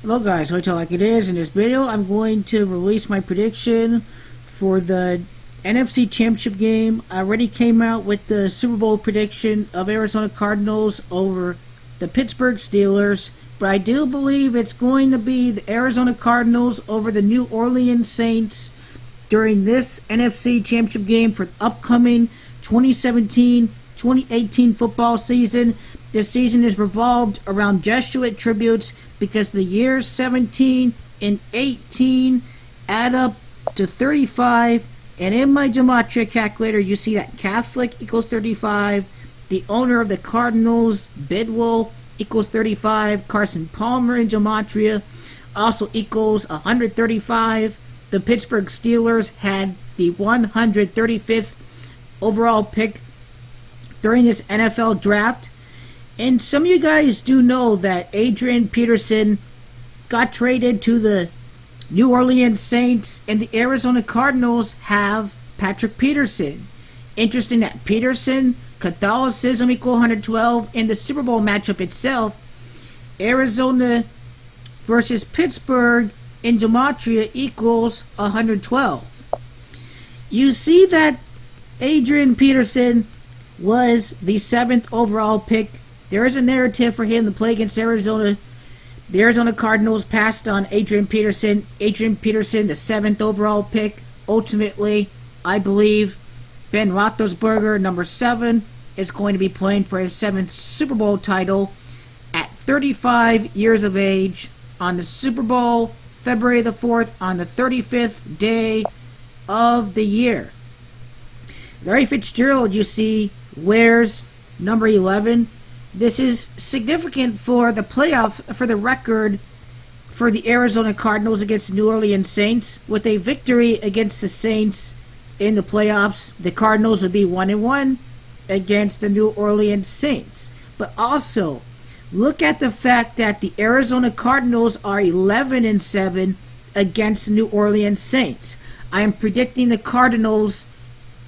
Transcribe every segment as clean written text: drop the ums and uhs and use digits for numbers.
Hello guys, Hotel Like It Is. In this video, I'm going to release my prediction for the NFC Championship game. I already came out with the Super Bowl prediction of Arizona Cardinals over the Pittsburgh Steelers, but I do believe it's going to be the Arizona Cardinals over the New Orleans Saints during this NFC Championship game for the upcoming 2017-2018 football season. This season is revolved around Jesuit Tributes because the years 17 and 18 add up to 35. And in my Gematria calculator, you see that Catholic equals 35. The owner of the Cardinals, Bidwell, equals 35. Carson Palmer in Gematria also equals 135. The Pittsburgh Steelers had the 135th overall pick during this NFL draft. And some of you guys do know that Adrian Peterson got traded to the New Orleans Saints, and the Arizona Cardinals have Patrick Peterson. Interesting that Peterson, Catholicism equal 112 in the Super Bowl matchup itself. Arizona versus Pittsburgh in Gematria equals 112. You see that Adrian Peterson was the 7th overall pick. There is a narrative for him to play against Arizona. The Arizona Cardinals passed on Adrian Peterson. Adrian Peterson, the 7th overall pick. Ultimately, I believe Ben Roethlisberger, number 7, is going to be playing for his 7th Super Bowl title at 35 years of age on the Super Bowl, February the 4th, on the 35th day of the year. Larry Fitzgerald, you see, wears number 11. This is significant for the playoff, for the record for the Arizona Cardinals against the New Orleans Saints. With a victory against the Saints in the playoffs, the Cardinals would be 1-1 against the New Orleans Saints. But also, look at the fact that the Arizona Cardinals are 11-7 against the New Orleans Saints. I am predicting the Cardinals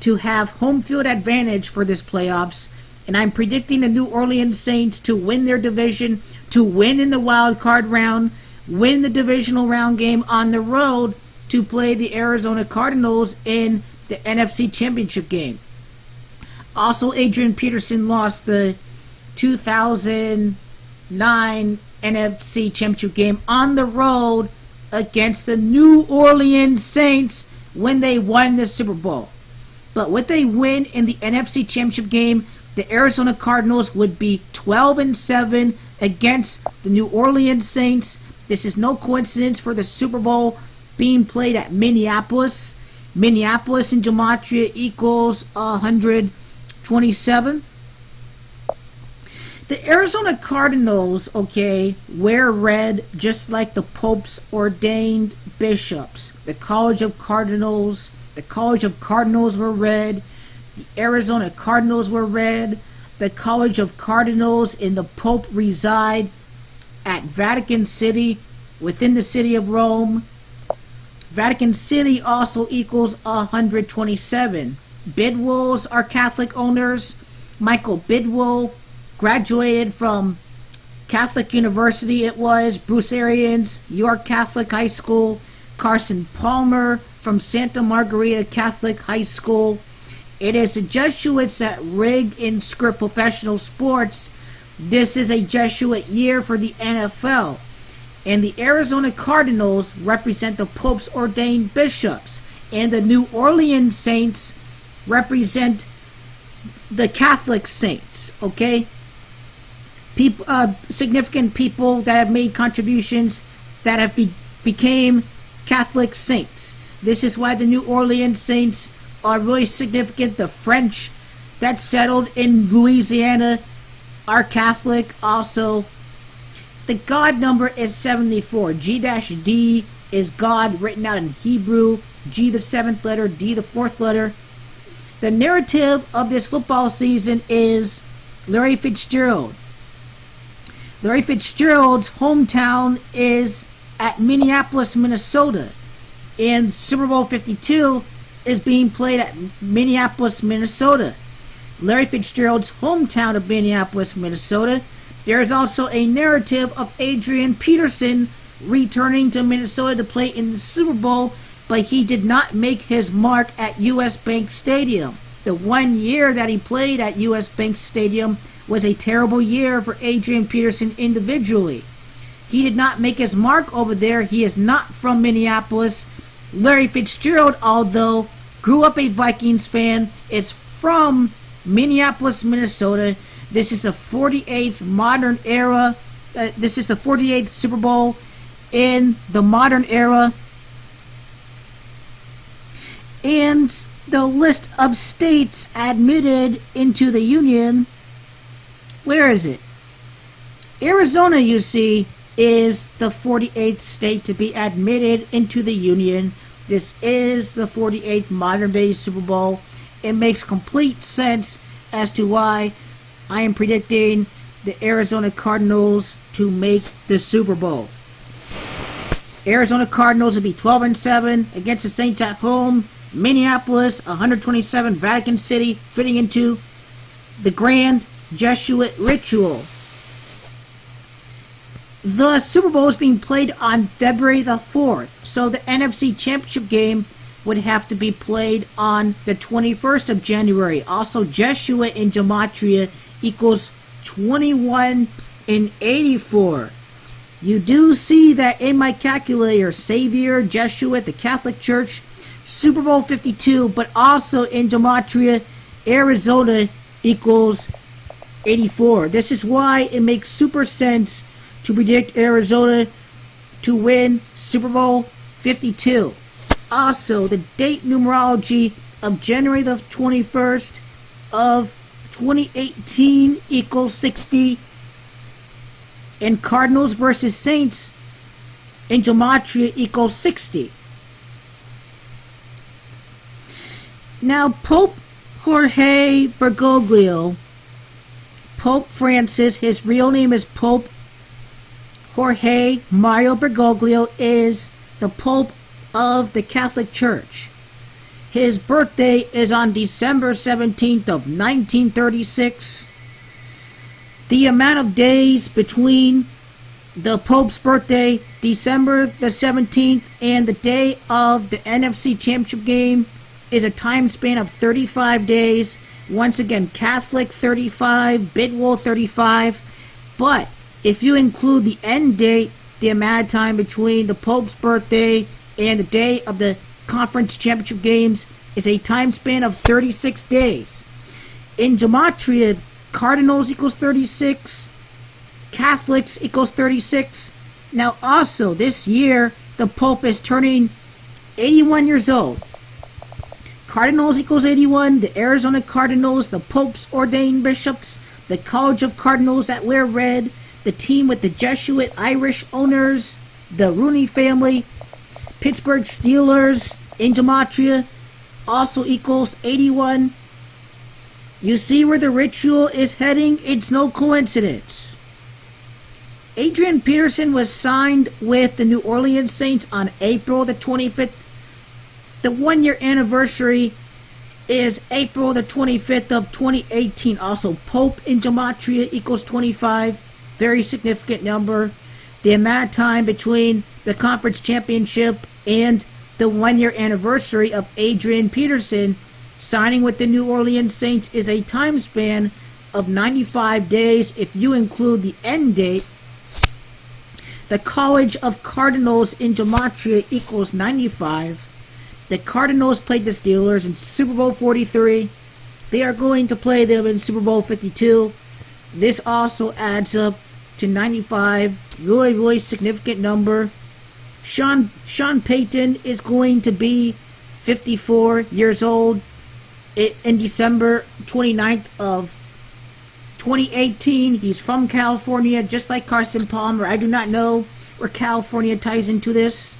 to have home field advantage for this playoffs. And I'm predicting the New Orleans Saints to win their division, to win in the wild card round, win the divisional round game on the road to play the Arizona Cardinals in the NFC Championship game. Also, Adrian Peterson lost the 2009 NFC Championship game on the road against the New Orleans Saints when they won the Super Bowl. But with a win in the NFC Championship game, the Arizona Cardinals would be 12-7 against the New Orleans Saints. This is no coincidence for the Super Bowl being played at Minneapolis. Minneapolis in Gematria equals 127. The Arizona Cardinals, wear red just like the Pope's ordained bishops. The College of Cardinals were red. The Arizona Cardinals were red. The College of Cardinals and the Pope reside at Vatican City within the city of Rome. Vatican City also equals 127. Bidwells are Catholic owners. Michael Bidwell graduated from Catholic University, it was. Bruce Arians, York Catholic High School. Carson Palmer from Santa Margarita Catholic High School. It is the Jesuits that rig and script professional sports. This is a Jesuit year for the NFL. And the Arizona Cardinals represent the Pope's ordained bishops. And the New Orleans Saints represent the Catholic saints, significant people that have made contributions that have became Catholic saints. This is why the New Orleans Saints are really significant. The French that settled in Louisiana are Catholic also. The God number is 74. G-D is God written out in Hebrew. G the 7th letter, D the 4th letter. The narrative of this football season is Larry Fitzgerald. Larry Fitzgerald's hometown is at Minneapolis, Minnesota. And Super Bowl 52 is being played at Minneapolis, Minnesota. Larry Fitzgerald's hometown of Minneapolis, Minnesota. There is also a narrative of Adrian Peterson returning to Minnesota to play in the Super Bowl, but he did not make his mark at US Bank Stadium. The 1 year that he played at US Bank Stadium was a terrible year for Adrian Peterson individually. He did not make his mark over there. He is not from Minneapolis. Larry Fitzgerald, although grew up a Vikings fan, is from Minneapolis, Minnesota. This is the 48th modern era. This is the 48th Super Bowl in the modern era. And the list of states admitted into the Union, where is it? Arizona, you see, is the 48th state to be admitted into the Union. This is the 48th modern day Super Bowl. It makes complete sense as to why I am predicting the Arizona Cardinals to make the Super Bowl. Arizona Cardinals will be 12-7 against the Saints at home. Minneapolis, 127, Vatican City, fitting into the grand Jesuit ritual. The Super Bowl is being played on February the 4th, so the NFC Championship game would have to be played on the 21st of January. Also, Jesuit in Gematria equals 21 and 84. You do see that in my calculator, Savior, Jesuit, the Catholic Church, Super Bowl 52, but also in Gematria, Arizona equals 84. This is why it makes super sense to predict Arizona to win Super Bowl 52. Also, the date numerology of January the 21st of 2018 equals 60. And Cardinals versus Saints in Gematria equals 60. Now, Pope Jorge Bergoglio, Pope Francis, his real name is Pope Jorge Mario Bergoglio, is the Pope of the Catholic Church. His birthday is on December 17th of 1936. The amount of days between the Pope's birthday, December the 17th, and the day of the NFC Championship game is a time span of 35 days. Once again, Catholic 35, Bidwell 35. But if you include the end date, the amount of time between the Pope's birthday and the day of the conference championship games is a time span of 36 days. In Gematria, Cardinals equals 36, Catholics equals 36. Now also, this year, the Pope is turning 81 years old. Cardinals equals 81, the Arizona Cardinals, the Pope's ordained bishops, the College of Cardinals that wear red, the team with the Jesuit Irish owners, the Rooney family, Pittsburgh Steelers in Gematria also equals 81. You see where the ritual is heading? It's no coincidence. Adrian Peterson was signed with the New Orleans Saints on April the 25th. The 1 year anniversary is April the 25th of 2018. Also, Pope in Gematria equals 25. Very significant number. The amount of time between the conference championship and the 1 year anniversary of Adrian Peterson signing with the New Orleans Saints is a time span of 95 days if you include the end date. The College of Cardinals in Gematria equals 95. The Cardinals played the Steelers in Super Bowl 43. They are going to play them in Super Bowl 52. This also adds up to 95. Really, really significant number. Sean Payton is going to be 54 years old in December 29th of 2018. He's from California, just like Carson Palmer. I do not know where California ties into this.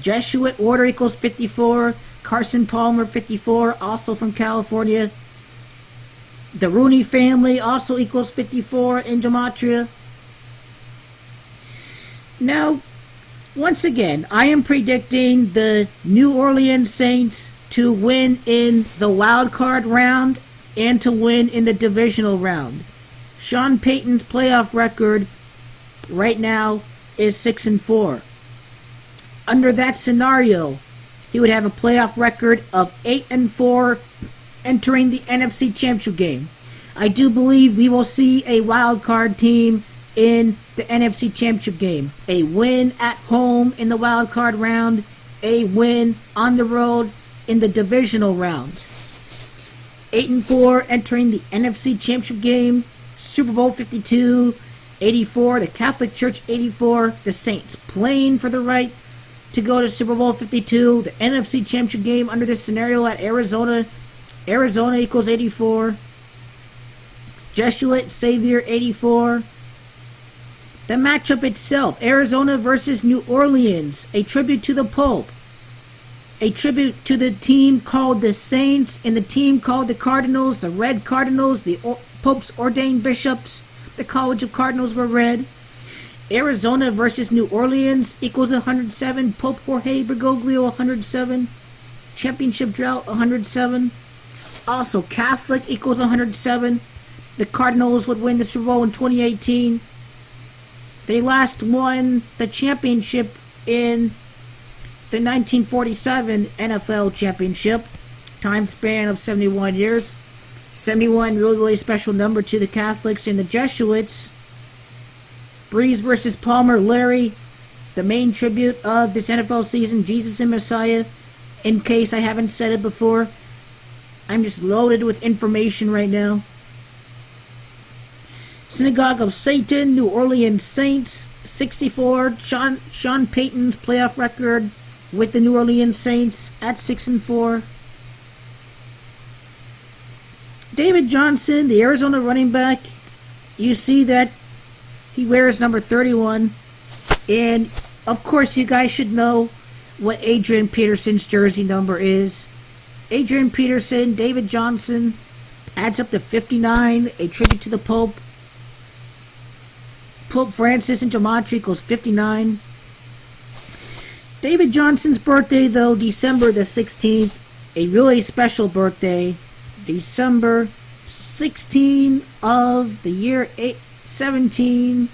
Jesuit Order equals 54. Carson Palmer, 54, also from California. The Rooney family also equals 54 in Gematria. Now, once again, I am predicting the New Orleans Saints to win in the wild card round and to win in the divisional round. Sean Payton's playoff record right now is 6-4. Under that scenario, he would have a playoff record of 8-4 entering the NFC Championship game. I do believe we will see a wild card team in the NFC Championship game. A win at home in the wild card round, a win on the road in the divisional round. 8-4 entering the NFC Championship game, Super Bowl 52, 84, the Catholic Church 84, the Saints playing for the right to go to Super Bowl 52, the NFC Championship game under this scenario at Arizona. Arizona equals 84. Jesuit Savior 84. The matchup itself, Arizona versus New Orleans, a tribute to the Pope, a tribute to the team called the Saints and the team called the Cardinals, the Red Cardinals, the Pope's ordained bishops. The College of Cardinals were red. Arizona versus New Orleans equals 107. Pope Jorge Bergoglio 107. Championship drought 107. Also Catholic equals 107. The Cardinals would win the Super Bowl in 2018. They last won the championship in the 1947 NFL Championship. Time span of 71 years. 71, really, really special number to the Catholics and the Jesuits. Breeze versus Palmer, Larry, the main tribute of this NFL season, Jesus and Messiah. In case I haven't said it before, I'm just loaded with information right now. Synagogue of Satan, New Orleans Saints, 64. Sean Payton's playoff record with the New Orleans Saints at 6-4. David Johnson, the Arizona running back, you see that he wears number 31. And, of course, you guys should know what Adrian Peterson's jersey number is. Adrian Peterson, David Johnson, adds up to 59, a tribute to the Pope. Pope Francis and Gematria equals 59. David Johnson's birthday, though, December the 16th, a really special birthday. December 16 of the year 17.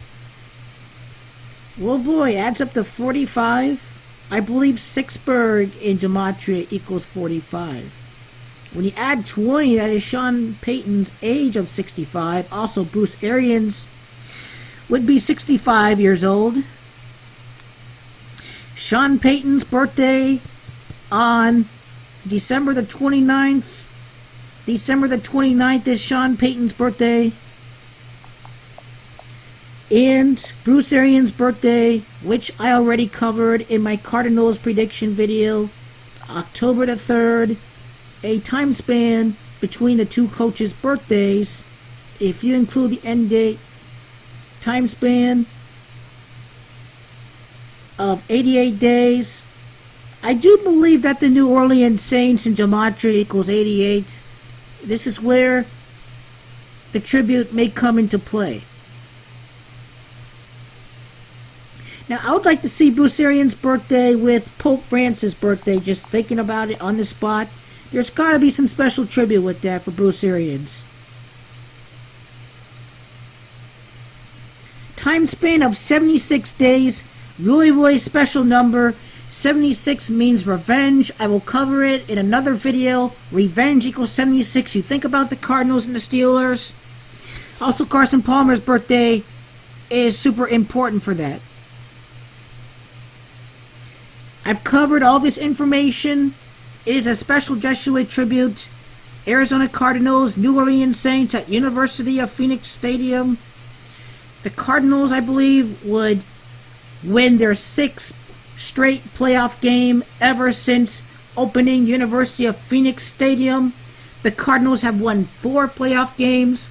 Well, boy, adds up to 45. I believe Sixburg in Gematria equals 45. When you add 20, that is Sean Payton's age of 65. Also, Bruce Arians would be 65 years old. Sean Payton's birthday on December the 29th. December the 29th is Sean Payton's birthday. And Bruce Arians' birthday, which I already covered in my Cardinals prediction video, October the 3rd, a time span between the two coaches' birthdays, if you include the end date, time span of 88 days. I do believe that the New Orleans Saints in Gematria equals 88. This is where the tribute may come into play. Now, I would like to see Bruce Arians' birthday with Pope Francis' birthday, just thinking about it on the spot. There's got to be some special tribute with that for Bruce Arians. Time span of 76 days. Really, really special number. 76 means revenge. I will cover it in another video. Revenge equals 76. You think about the Cardinals and the Steelers. Also, Carson Palmer's birthday is super important for that. I've covered all this information. It is a special Jesuit tribute. Arizona Cardinals, New Orleans Saints at University of Phoenix Stadium. The Cardinals, I believe, would win their 6th straight playoff game ever since opening University of Phoenix Stadium. The Cardinals have won 4 playoff games.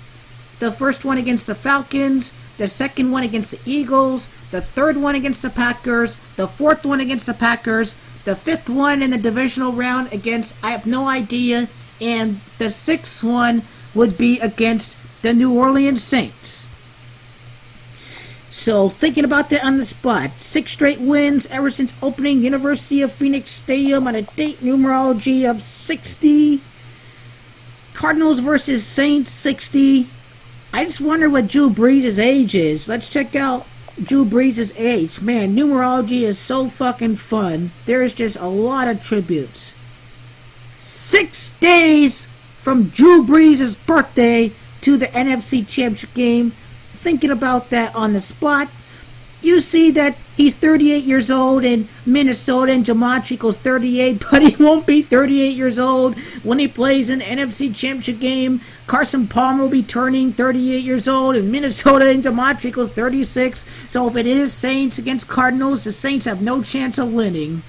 The first one against the Falcons, the second one against the Eagles, the third one against the Packers, the fourth one against the Packers, the fifth one in the divisional round against, I have no idea, and the sixth one would be against the New Orleans Saints. So, thinking about that on the spot, 6 straight wins ever since opening University of Phoenix Stadium on a date numerology of 60. Cardinals versus Saints, 60. I just wonder what Drew Brees' age is. Let's check out Drew Brees' age. Man, numerology is so fucking fun. There's just a lot of tributes. 6 days from Drew Brees' birthday to the NFC Championship game. Thinking about that on the spot, you see that he's 38 years old in Minnesota and Gematria equals 38, but he won't be 38 years old when he plays an NFC Championship game. Carson Palmer will be turning 38 years old in Minnesota and Gematria equals 36. So if it is Saints against Cardinals, the Saints have no chance of winning.